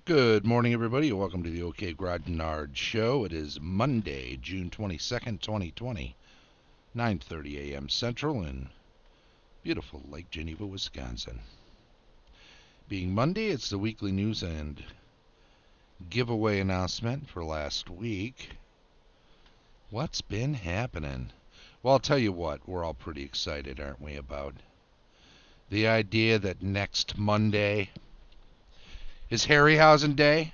Good morning, everybody. Welcome to the OK Grognard Show. It is Monday, June 22nd, 2020, 9:30 a.m. Central in beautiful Lake Geneva, Wisconsin. Being Monday, it's the weekly news and giveaway announcement for last week. What's been happening? Well, I'll tell you what, we're all pretty excited, aren't we, about the idea that next Monday is Harryhausen Day?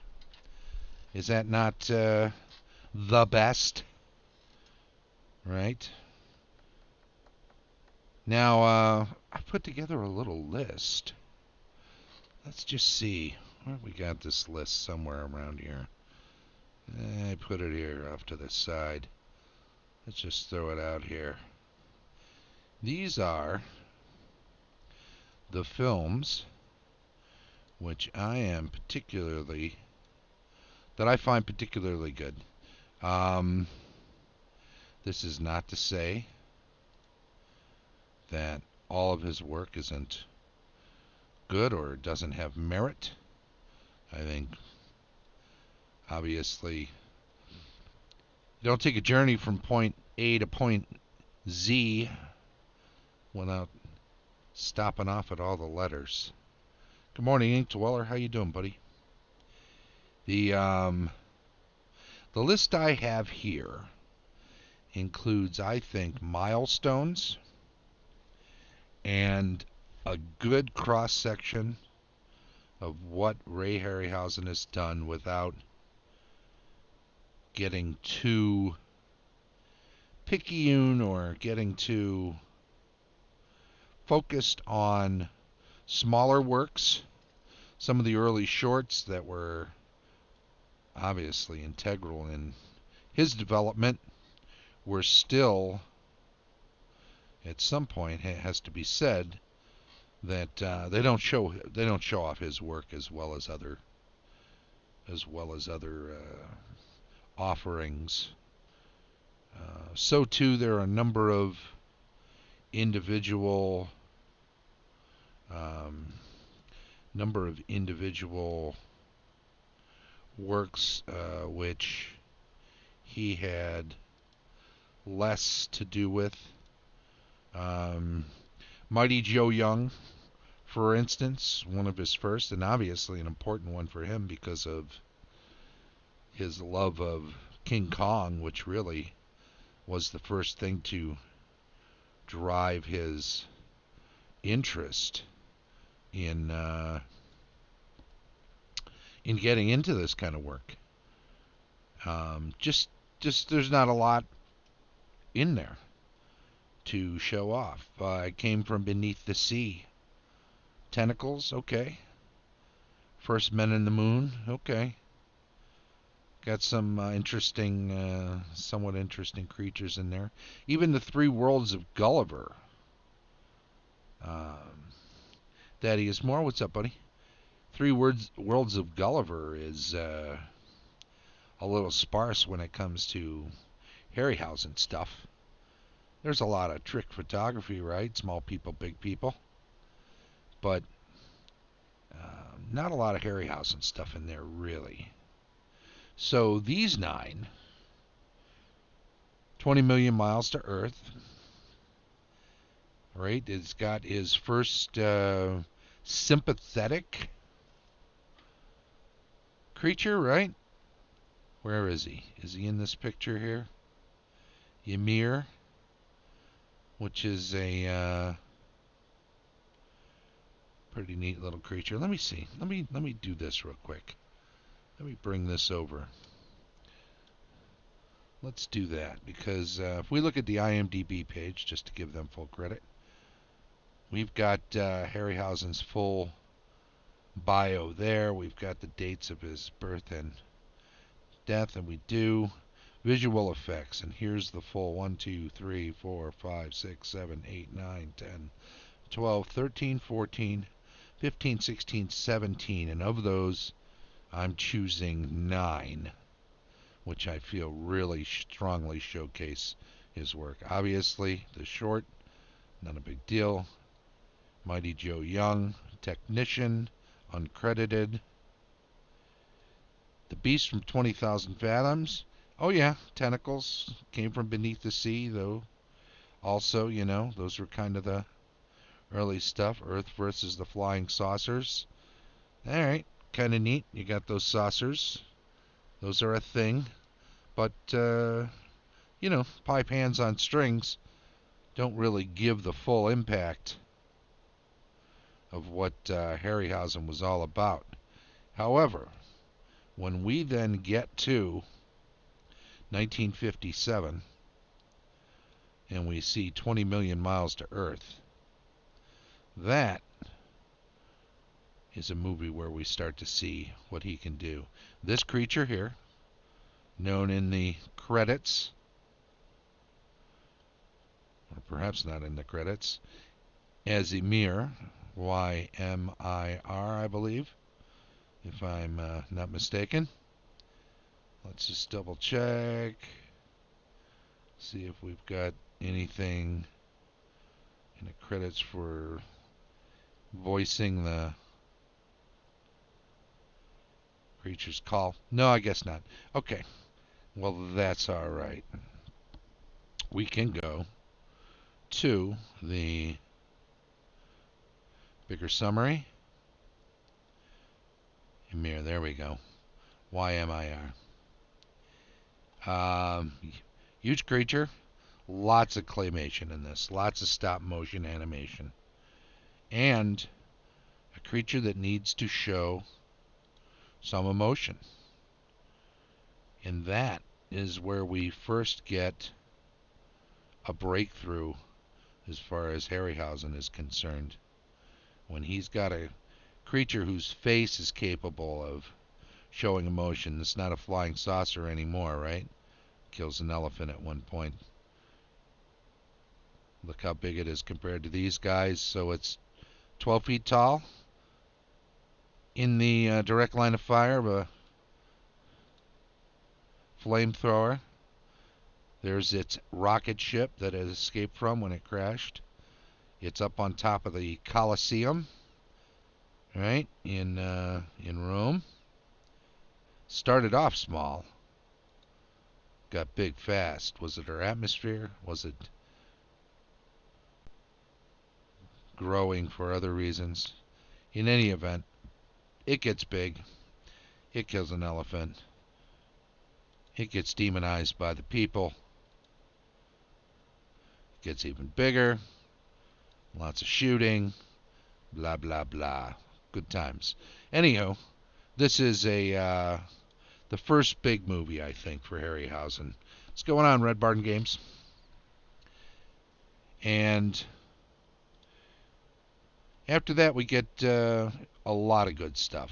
Is that not the best? Right? Now, I put together a little list. Let's just see. Where we got this list somewhere around here. I put it here off to the side. Let's just throw it out here. These are the films which I find particularly good. This is not to say that all of his work isn't good or doesn't have merit. I think, obviously, you don't take a journey from point A to point Z without stopping off at all the letters. Good morning, Ink Dweller. How you doing, buddy? The list I have here includes, I think, milestones and a good cross-section of what Ray Harryhausen has done without getting too picayune or getting too focused on smaller works. Some of the early shorts that were obviously integral in his development were still, at some point, it has to be said, that they don't show off his work as well as other offerings. So too, there are a number of individual works which he had less to do with. Mighty Joe Young, for instance, one of his first, and obviously an important one for him because of his love of King Kong, which really was the first thing to drive his interest in getting into this kind of work. Just there's not a lot in there to show off. I came from beneath the sea. Tentacles, okay. First Men in the Moon, okay. Got some somewhat interesting creatures in there. Even the Three Worlds of Gulliver. Thaddeus Moore, what's up, buddy? Three Worlds of Gulliver is a little sparse when it comes to Harryhausen stuff. There's a lot of trick photography, right? Small people, big people. But not a lot of Harryhausen stuff in there, really. So these 9, 20 Million Miles to Earth, right? It's got his first sympathetic creature, right? Where is he? Is he in this picture here? Ymir, which is a pretty neat little creature. Let me see. Let me do this real quick. Let me bring this over. Let's do that, because if we look at the IMDB page, just to give them full credit, we've got Harryhausen's full bio there. We've got the dates of his birth and death, and we do visual effects. And here's the full 1, 2, 3, 4, 5, 6, 7, 8, 9, 10, 12, 13, 14, 15, 16, 17. And of those, I'm choosing 9, which I feel really strongly showcase his work. Obviously, the short, not a big deal. Mighty Joe Young, technician, uncredited. The beast from 20,000 Fathoms. Oh yeah, tentacles came from beneath the sea, though. Also, those were kind of the early stuff. Earth versus the flying saucers. All right, kind of neat. You got those saucers. Those are a thing. But, pipe hands on strings don't really give the full impact of what Harryhausen was all about. However, when we then get to 1957 and we see 20 million miles to Earth, that is a movie where we start to see what he can do. This creature here, known in the credits, or perhaps not in the credits, as Ymir, Y-M-I-R, I believe, if I'm not mistaken. Let's just double check. See if we've got anything in the credits for voicing the creature's call. No, I guess not. Okay. Well, that's all right. We can go to the bigger summary. Ymir, there we go. Y-M-I-R. Huge creature. Lots of claymation in this. Lots of stop motion animation. And a creature that needs to show some emotion. And that is where we first get a breakthrough as far as Harryhausen is concerned. When he's got a creature whose face is capable of showing emotion. It's not a flying saucer anymore, right? Kills an elephant at one point. Look how big it is compared to these guys. So it's 12 feet tall, in the direct line of fire of a flamethrower. There's its rocket ship that it escaped from when it crashed. It's up on top of the Colosseum, right, in Rome. Started off small, got big fast. Was it our atmosphere? Was it growing for other reasons? In any event, it gets big. It kills an elephant. It gets demonized by the people. It gets even bigger. Lots of shooting. Blah, blah, blah. Good times. Anyhow, this is the first big movie, I think, for Harryhausen. What's going on, Red Barn Games? And after that, we get a lot of good stuff.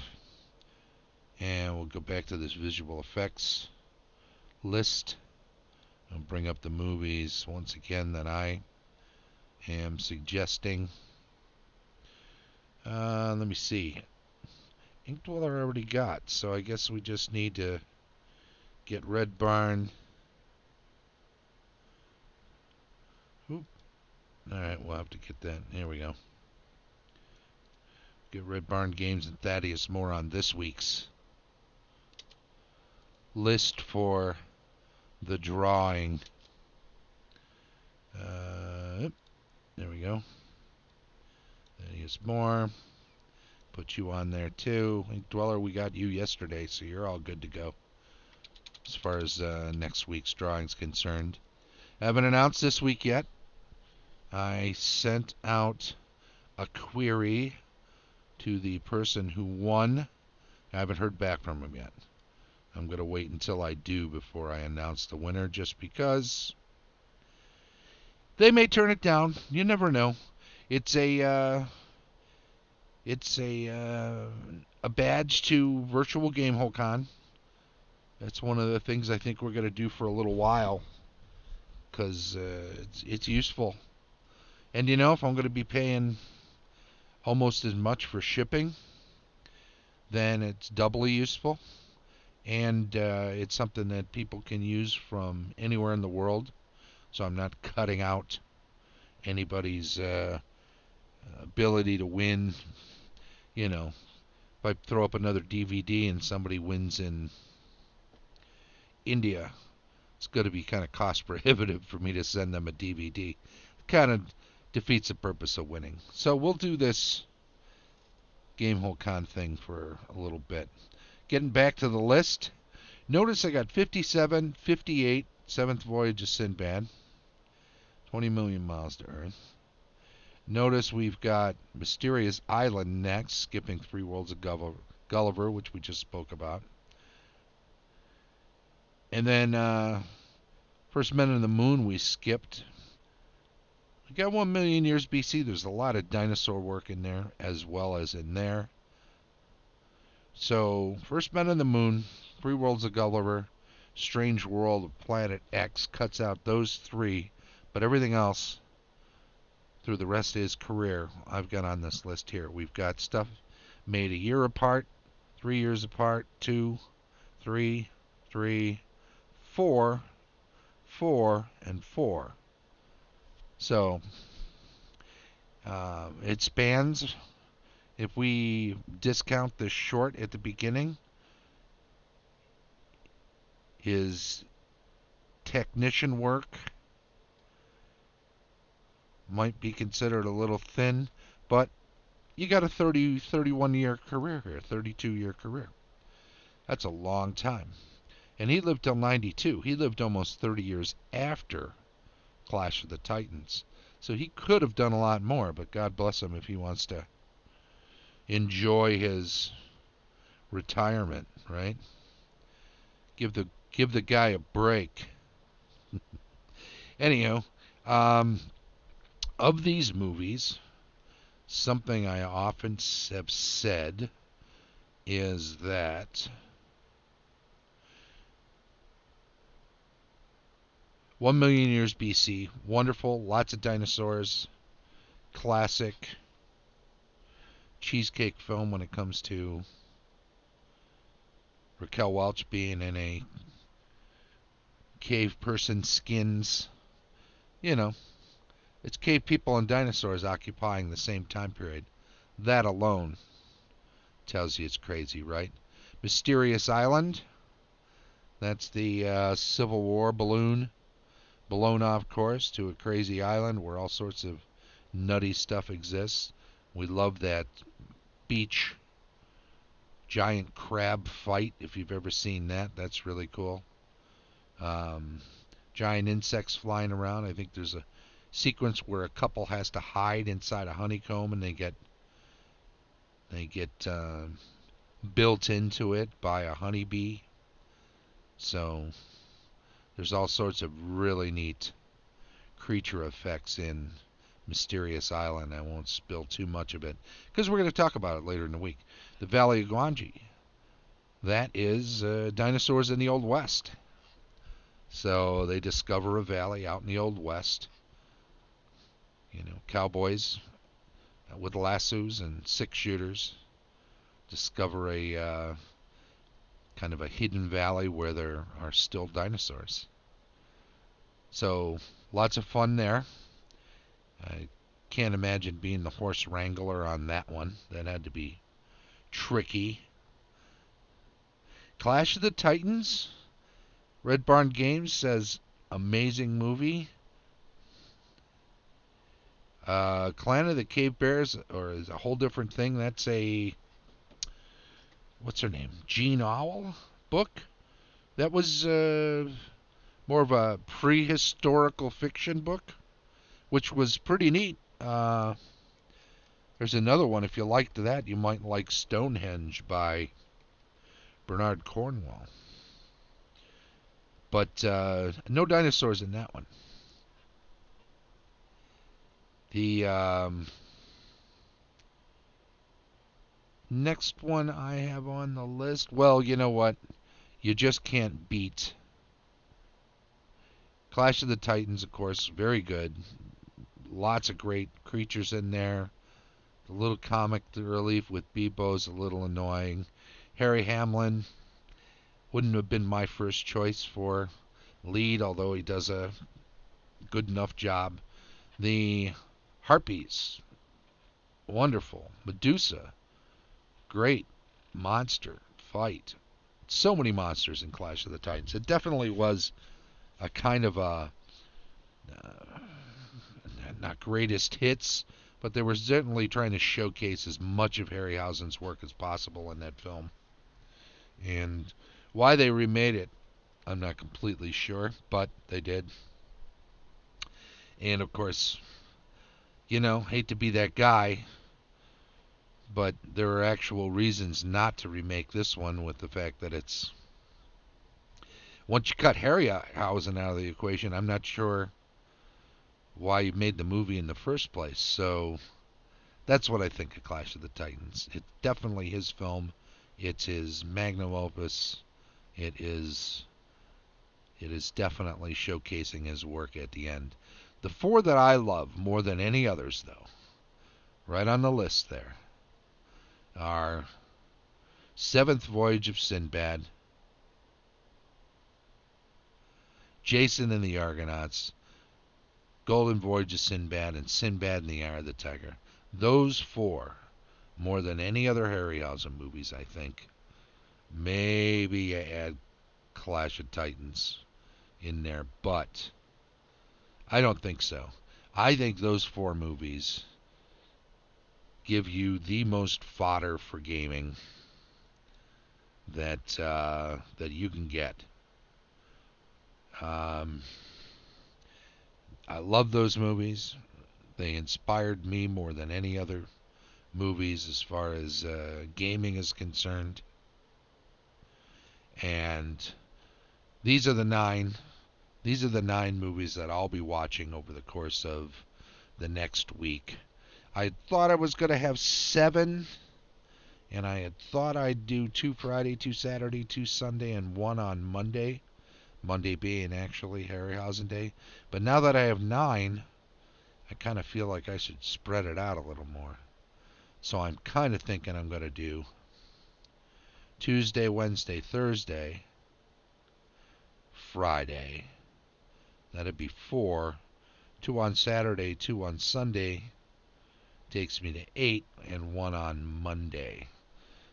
And we'll go back to this visual effects list. I'll bring up the movies once again that I am suggesting. Let me see. Ink Dweller I already got, so I guess we just need to get Red Barn. Oop. Alright, we'll have to get that. Here we go. Get Red Barn Games and Thaddeus Moore on this week's list for the drawing. There we go. Thaddeus Moore. Put you on there too. Ink Dweller, we got you yesterday, so you're all good to go as far as next week's drawing is concerned. I haven't announced this week yet. I sent out a query to the person who won. I haven't heard back from him yet. I'm going to wait until I do before I announce the winner, just because they may turn it down. You never know. It's a badge to Virtual GameHole Con. That's one of the things I think we're going to do for a little while, because it's useful. And if I'm going to be paying almost as much for shipping, then it's doubly useful. And it's something that people can use from anywhere in the world. So I'm not cutting out anybody's ability to win, if I throw up another DVD and somebody wins in India, it's going to be kind of cost prohibitive for me to send them a DVD. Kind of defeats the purpose of winning. So we'll do this GameHole Con thing for a little bit. Getting back to the list, notice I got 57, 58, Seventh Voyage of Sinbad, 20 Million Miles to Earth. Notice we've got Mysterious Island next, skipping Three Worlds of Gulliver, which we just spoke about. And then First Men on the Moon we skipped. We got 1 million years BC. There's a lot of dinosaur work in there as well as in there. So, First Men on the Moon, Three Worlds of Gulliver, Strange World of Planet X cuts out those three, but everything else through the rest of his career I've got on this list here. We've got stuff made a year apart, 3 years apart, 2, 3, 3, 4, 4, and 4. So it spans, if we discount the short at the beginning, his technician work might be considered a little thin, but you got a 31-year career here, 32-year career. That's a long time. And he lived till 92. He lived almost 30 years after Clash of the Titans. So he could have done a lot more, but God bless him if he wants to enjoy his retirement, right? Give the guy a break. Anyhow, of these movies, something I often have said is that 1 million years BC, wonderful, lots of dinosaurs, classic cheesecake film when it comes to Raquel Welch being in a cave person's skins. You know, it's cave people and dinosaurs occupying the same time period. That alone tells you it's crazy, right? Mysterious Island, that's the Civil War balloon blown off course to a crazy island where all sorts of nutty stuff exists. We love that beach giant crab fight, if you've ever seen that. That's really cool. Giant insects flying around. I think there's a sequence where a couple has to hide inside a honeycomb and they get built into it by a honeybee. So there's all sorts of really neat creature effects in Mysterious Island. I won't spill too much of it because we're going to talk about it later in the week. The Valley of Gwangi. That is dinosaurs in the Old West. So they discover a valley out in the Old West. You know, cowboys with lassos and 6-shooters discover a kind of a hidden valley where there are still dinosaurs. So lots of fun there. I can't imagine being the horse wrangler on that one. That had to be tricky. Clash of the Titans. Red Barn Games says amazing movie. Clan of the Cave Bears, or is a whole different thing. That's a, what's her name? Jean Auel book. That was more of a prehistorical fiction book, which was pretty neat. There's another one. If you liked that, you might like Stonehenge by Bernard Cornwell. But no dinosaurs in that one. The next one I have on the list, well, you know what? You just can't beat Clash of the Titans, of course. Very good. Lots of great creatures in there. The little comic relief with Beebo's a little annoying. Harry Hamlin wouldn't have been my first choice for lead, although he does a good enough job. The Harpies, wonderful. Medusa, great. monster fight. So many monsters in Clash of the Titans. It definitely was a kind of a not greatest hits, but they were certainly trying to showcase as much of Harryhausen's work as possible in that film. And why they remade it, I'm not completely sure, but they did. And of course, hate to be that guy, but there are actual reasons not to remake this one, with the fact that it's, once you cut Harryhausen out of the equation, I'm not sure why you made the movie in the first place. So that's what I think of Clash of the Titans. It's definitely his film. It's his magnum opus. It is definitely showcasing his work at the end. The four that I love more than any others, though, right on the list there, are Seventh Voyage of Sinbad, Jason and the Argonauts, Golden Voyage of Sinbad, and Sinbad and the Eye of the Tiger. Those four, more than any other Harryhausen movies, I think. Maybe you add Clash of Titans in there, but I don't think so. I think those four movies give you the most fodder for gaming that you can get. I love those movies. They inspired me more than any other movies as far as gaming is concerned. And these are the 9 movies that I'll be watching over the course of the next week. I thought I was going to have 7, and I had thought I'd do 2 Friday, 2 Saturday, 2 Sunday, and 1 on Monday. Monday being actually Harryhausen Day. But now that I have 9, I kind of feel like I should spread it out a little more. So I'm kind of thinking I'm going to do Tuesday, Wednesday, Thursday, Friday. That'd be 4. 2 on Saturday, 2 on Sunday. Takes me to 8, and 1 on Monday.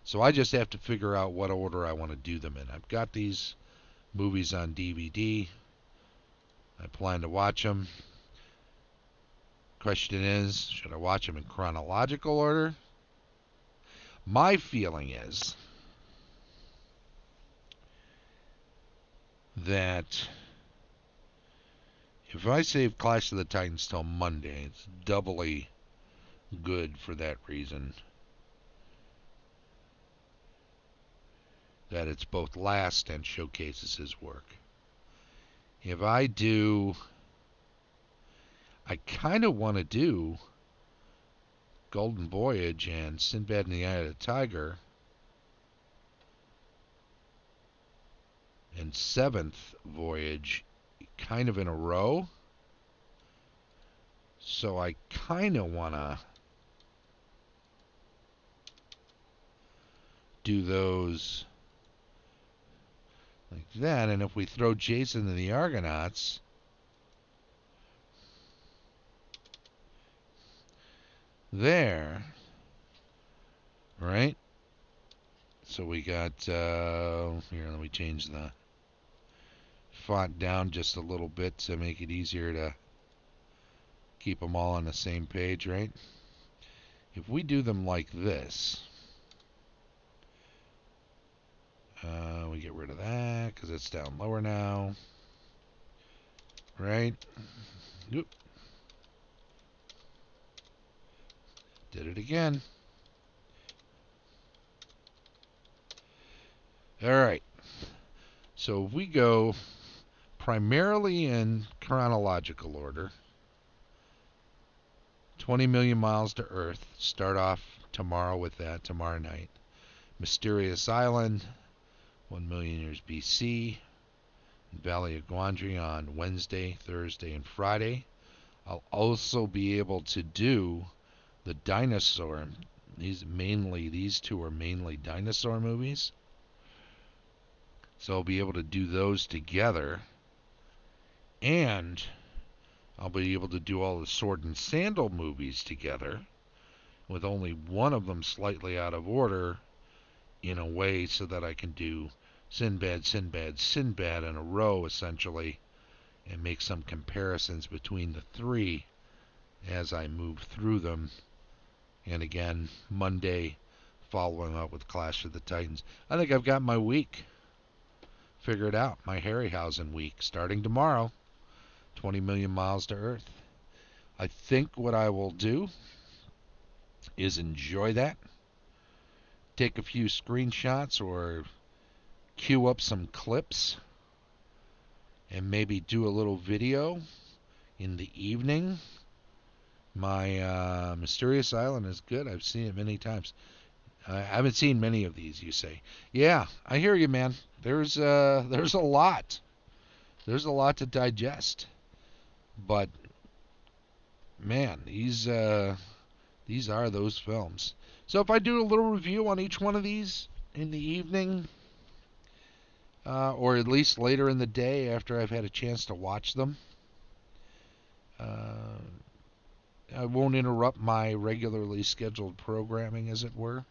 So I just have to figure out what order I want to do them in. I've got these movies on DVD. I plan to watch them. Question is, should I watch them in chronological order? My feeling is that if I save Clash of the Titans till Monday, it's doubly good for that reason. That it's both last and showcases his work. If I kind of want to do Golden Voyage and Sinbad and the Eye of the Tiger and Seventh Voyage kind of in a row. So I kind of want to do those like that. And if we throw Jason and the Argonauts there, right? So we got, here, let me change the font down just a little bit to make it easier to keep them all on the same page, right? If we do them like this, we get rid of that because it's down lower now, right? Oop. Did it again. All right. So if we go primarily in chronological order, 20 Million Miles to Earth, start off tomorrow with that, tomorrow night. Mysterious Island, 1 million years BC, Valley of Guandri on Wednesday, Thursday, and Friday. I'll also be able to do the dinosaur. These two are mainly dinosaur movies. So I'll be able to do those together. And I'll be able to do all the Sword and Sandal movies together, with only one of them slightly out of order, in a way so that I can do Sinbad, Sinbad, Sinbad in a row, essentially, and make some comparisons between the three as I move through them. And again, Monday, following up with Clash of the Titans. I think I've got my week figured out, my Harryhausen week, starting tomorrow, 20 million miles to Earth. I think what I will do is enjoy that, take a few screenshots or queue up some clips, and maybe do a little video in the evening. My Mysterious Island is good. I've seen it many times. I haven't seen many of these, you say. Yeah, I hear you, man. There's a lot. There's a lot to digest. But man, these are those films. So if I do a little review on each one of these in the evening, or at least later in the day after I've had a chance to watch them, I won't interrupt my regularly scheduled programming, as it were.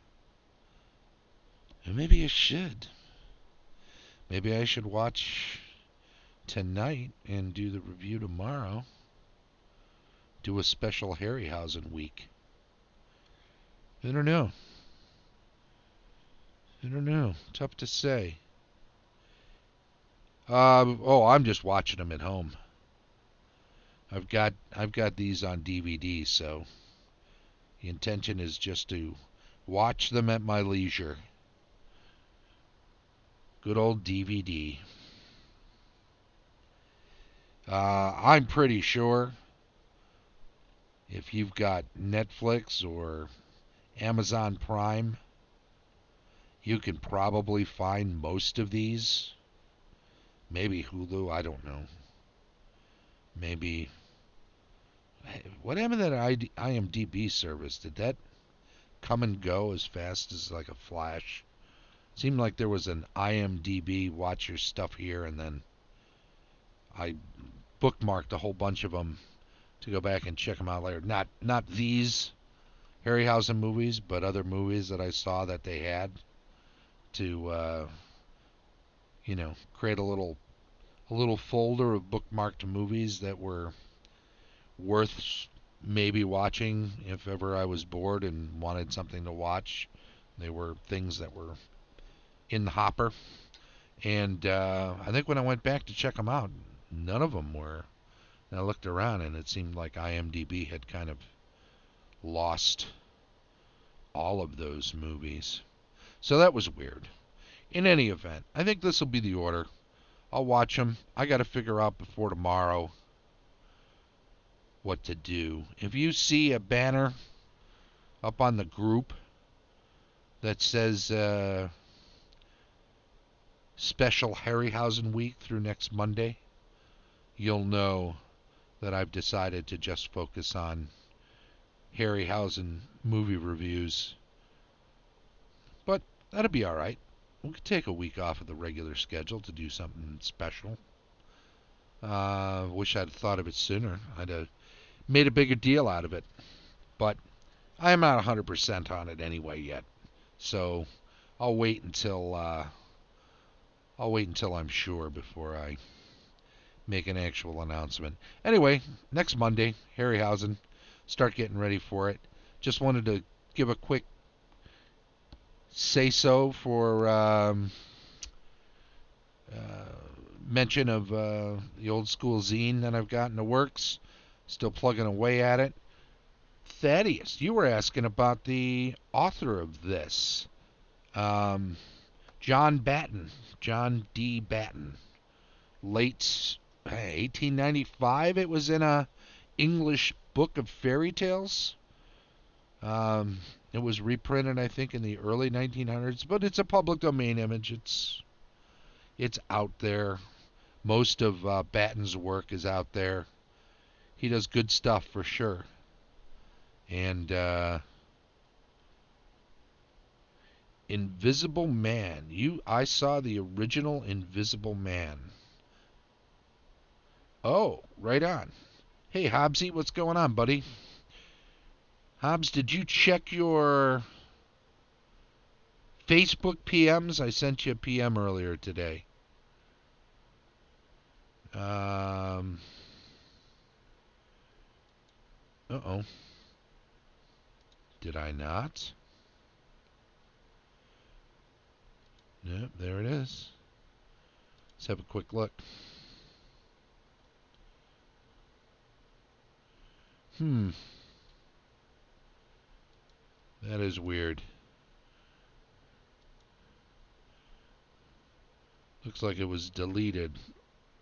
And maybe I should. Maybe I should watch tonight and do the review tomorrow. Do a special Harryhausen week. I don't know. Tough to say. I'm just watching them at home. I've got these on DVD, so the intention is just to watch them at my leisure. Good old DVD. I'm pretty sure if you've got Netflix or Amazon Prime, you can probably find most of these. Maybe Hulu, I don't know. Maybe. What happened to that IMDB service? Did that come and go as fast as like a flash? Seemed like there was an IMDB, watch your stuff here, and then I bookmarked a whole bunch of them to go back and check them out later. Not these Harryhausen movies, but other movies that I saw that they had to, create a little folder of bookmarked movies that were worth maybe watching if ever I was bored and wanted something to watch. They were things that were in the hopper. And I think when I went back to check them out, none of them were. And I looked around and it seemed like IMDb had kind of lost all of those movies. So that was weird. In any event, I think this will be the order. I'll watch them. I got to figure out before tomorrow what to do. If you see a banner up on the group that says Special Harryhausen Week through next Monday, you'll know that I've decided to just focus on Harryhausen movie reviews. But that'll be alright. We could take a week off of the regular schedule to do something special. Wish I'd thought of it sooner. I'd have made a bigger deal out of it. But I am not 100% on it anyway yet. So I'll wait until I'm sure before I make an actual announcement. Anyway, next Monday, Harryhausen. Start getting ready for it. Just wanted to give a quick say-so for mention of the old school zine that I've got in the works. Still plugging away at it. Thaddeus, you were asking about the author of this. John D. Batten. Late 1895, it was in a English book of fairy tales. It was reprinted, I think, in the early 1900s, but it's a public domain image. It's out there. Most of Batten's work is out there. He does good stuff for sure. And Invisible Man. I saw the original Invisible Man. Oh, right on. Hey, Hobbsy, what's going on, buddy? Hobbs, did you check your Facebook PMs, I sent you a PM earlier today. Uh-oh. Did I not? Yep, there it is. Let's have a quick look. That is weird. Looks like it was deleted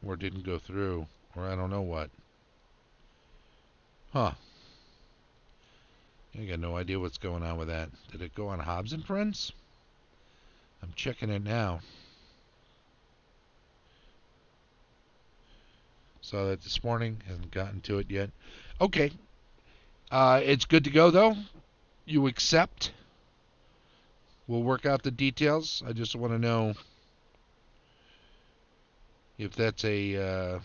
or didn't go through, or I don't know what. Huh. I got no idea what's going on with that. Did it go on Hobbs and Friends? I'm checking it now. Saw that this morning. Haven't gotten to it yet. Okay. It's good to go, though. You accept. We'll work out the details. I just want to know if that's a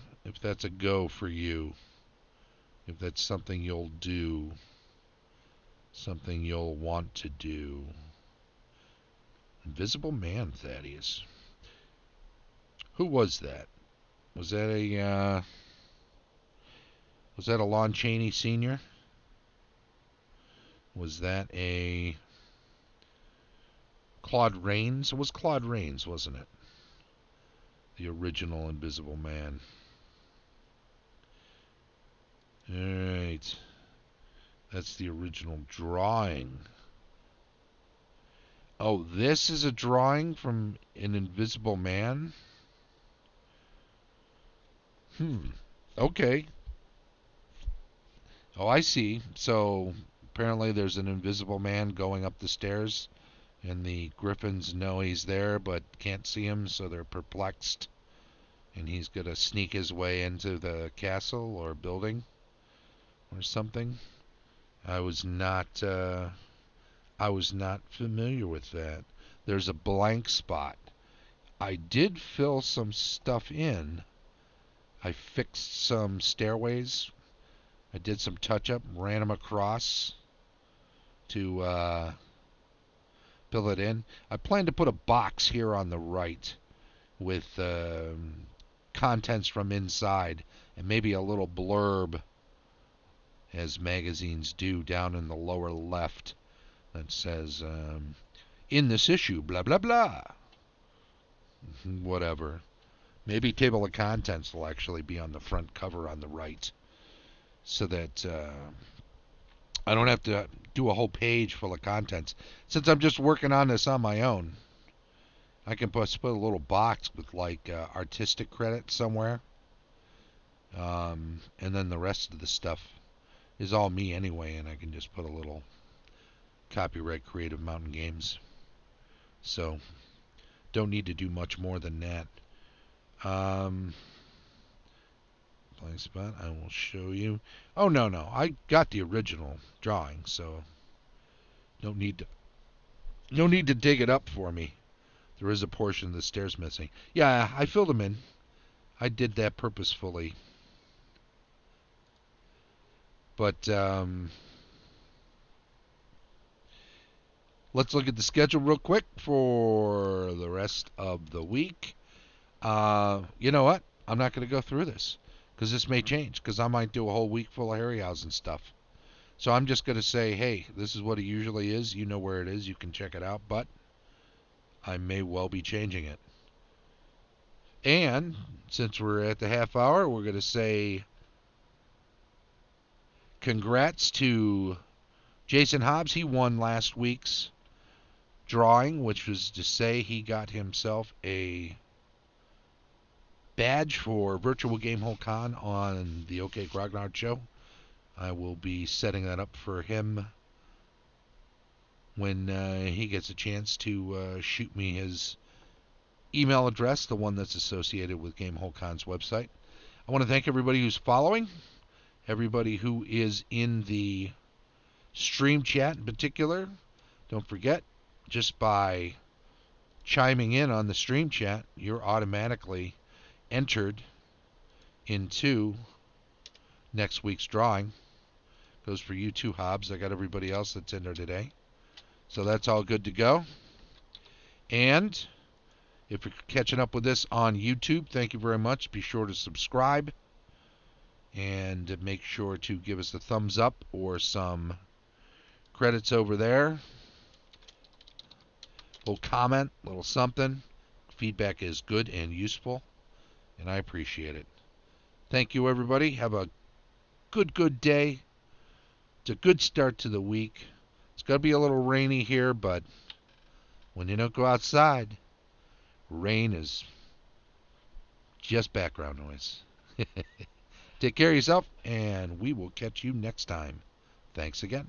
go for you. If that's something you'll do. Something you'll want to do. Invisible Man, Thaddeus. Who was that? Was that a Lon Chaney Sr.? Was that a Claude Rains? It was Claude Rains, wasn't it? The original Invisible Man. Alright. That's the original drawing. Oh, this is a drawing from an Invisible Man? Okay. Oh, I see. So, apparently there's an Invisible Man going up the stairs, and the Griffins know he's there, but can't see him, so they're perplexed. And he's going to sneak his way into the castle or building or something. I was not familiar with that. There's a blank spot. I did fill some stuff in. I fixed some stairways. I did some touch-up, ran them across to fill it in. I plan to put a box here on the right with contents from inside and maybe a little blurb, as magazines do, down in the lower left that says, in this issue, blah, blah, blah. Whatever. Maybe table of contents will actually be on the front cover on the right, so that I don't have to do a whole page full of contents. Since I'm just working on this on my own, I can put a little box with like artistic credit somewhere, and then the rest of the stuff is all me anyway, and I can just put a little copyright Creative Mountain Games. So don't need to do much more than that. Blank spot. I will show you. Oh, no. I got the original drawing, so no need to dig it up for me. There is a portion of the stairs missing. Yeah, I filled them in. I did that purposefully. But let's look at the schedule real quick for the rest of the week. You know what? I'm not going to go through this, because this may change, because I might do a whole week full of Harryhausen stuff. So I'm just going to say, hey, this is what it usually is. You know where it is. You can check it out, but I may well be changing it. And since we're at the half hour, we're going to say congrats to Jason Hobbs. He won last week's drawing, which was to say he got himself a badge for Virtual GameHole Con on the OK Grognard show. I will be setting that up for him when he gets a chance to shoot me his email address, the one that's associated with GameHole Con's website. I want to thank everybody who's following, everybody who is in the stream chat in particular. Don't forget, just by chiming in on the stream chat, you're automatically entered into next week's drawing. Goes for you too, Hobbs. I got everybody else that's in there today. So that's all good to go. And if you're catching up with this on YouTube, thank you very much. Be sure to subscribe and make sure to give us a thumbs up or some credits over there. Little comment, little something. Feedback is good and useful, and I appreciate it. Thank you, everybody. Have a good day. It's a good start to the week. It's going to be a little rainy here, but when you don't go outside, rain is just background noise. Take care of yourself, and we will catch you next time. Thanks again.